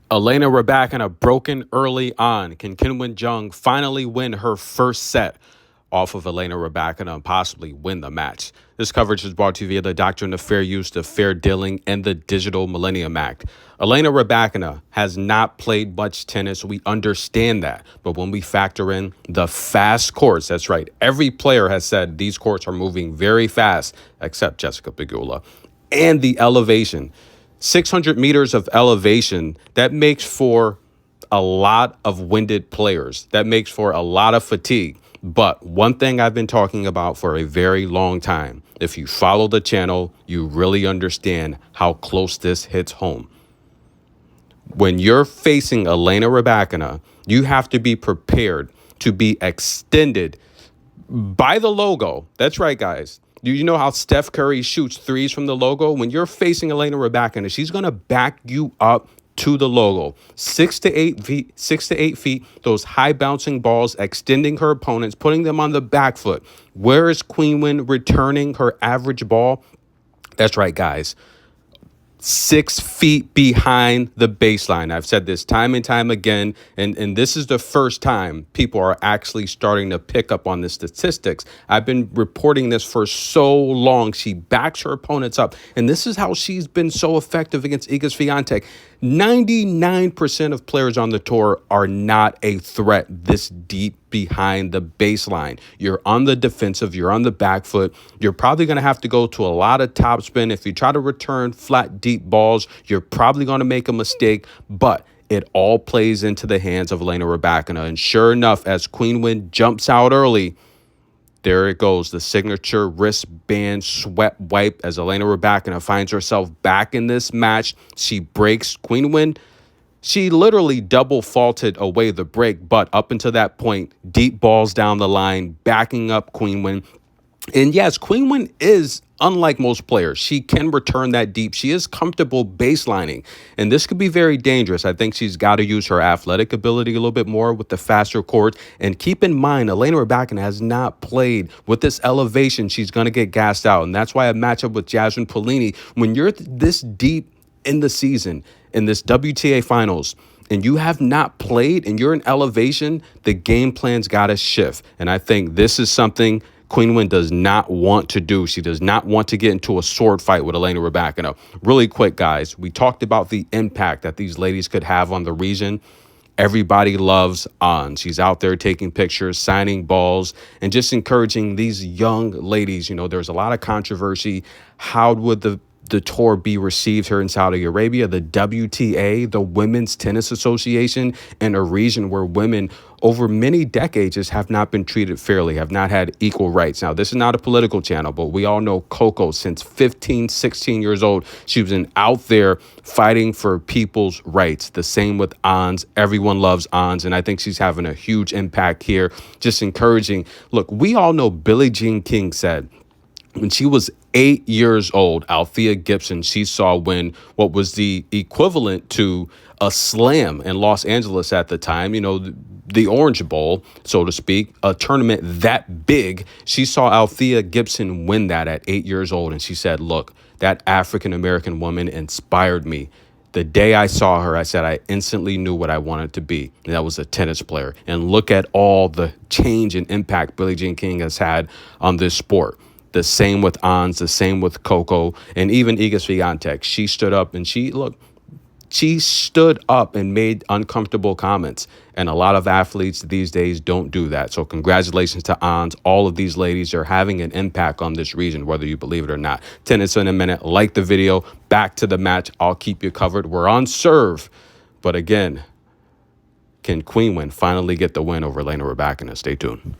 Elena Rybakina broken early on. Can Qinwen finally win her first set off of Elena Rybakina and possibly win the match? This coverage is brought to you via the Doctrine of Fair Use, the Fair Dealing, and the Digital Millennium Act. Elena Rybakina has not played much tennis. We understand that. But when we factor in the fast courts, that's right, every player has said these courts are moving very fast, except Jessica Pegula, and the elevation. 600 meters of elevation, that makes for a lot of winded players. That makes for a lot of fatigue. But one thing I've been talking about for a very long time, if you follow the channel, you really understand how close this hits home. When you're facing Elena Rybakina, you have to be prepared to be extended by the logo. That's right, guys. Do you know how Steph Curry shoots threes from the logo? When you're facing Elena Rybakina, she's going to back you up to the logo. 6 to 8 feet, those high bouncing balls, extending her opponents, putting them on the back foot. Where is Qinwen returning her average ball? That's right, guys. 6 feet behind the baseline. I've said this time and time again, and this is the first time people are actually starting to pick up on the statistics. I've been reporting this for so long. She backs her opponents up, and this is how she's been so effective against Iga Swiatek. 99% of players on the tour are not a threat this deep behind the baseline. You're on the defensive, you're on the back foot. You're probably going to have to go to a lot of topspin. If you try to return flat, deep balls, you're probably going to make a mistake, but it all plays into the hands of Elena Rybakina. And sure enough, as Qinwen jumps out early, there it goes, the signature wristband sweat wipe as Elena Rybakina finds herself back in this match. She breaks Qinwen. She literally double faulted away the break, but up until that point, deep balls down the line, backing up Qinwen. And yes, Qinwen is unlike most players. She can return that deep. She is comfortable baselining, and this could be very dangerous. I think she's got to use her athletic ability a little bit more with the faster court. And keep in mind, Elena Rybakina has not played with this elevation. She's going to get gassed out, and that's why a matchup with Jasmine Paolini, when you're this deep in the season, in this WTA finals, and you have not played and you're in elevation, the game plan's got to shift. And I think this is something Qinwen does not want to do. She does not want to get into a sword fight with Elena Rybakina. Really quick, guys, we talked about the impact that these ladies could have on the region. Everybody loves Ons. She's out there taking pictures, signing balls, and just encouraging these young ladies. You know, there's a lot of controversy. How would the tour be received here in Saudi Arabia? The WTA, the Women's Tennis Association, in a region where women over many decades just have not been treated fairly, have not had equal rights. Now, this is not a political channel, but we all know Coco since 15, 16 years old. She was out there fighting for people's rights. The same with Ons. Everyone loves Ons, and I think she's having a huge impact here, just encouraging. Look, we all know Billie Jean King said, when she was 8 years old, Althea Gibson, she saw win what was the equivalent to a slam in Los Angeles at the time, you know, the Orange Bowl, so to speak, a tournament that big. She saw Althea Gibson win that at 8 years old. And she said, look, that African-American woman inspired me. The day I saw her, I said I instantly knew what I wanted to be, and that was a tennis player. And look at all the change and impact Billie Jean King has had on this sport. The same with Ons, the same with Coco, and even Iga Swiatek. She stood up and she stood up and made uncomfortable comments. And a lot of athletes these days don't do that. So congratulations to Ons. All of these ladies are having an impact on this region, whether you believe it or not. Tennis in a minute. Like the video. Back to the match. I'll keep you covered. We're on serve. But again, can Qinwen finally get the win over Elena Rybakina? Stay tuned.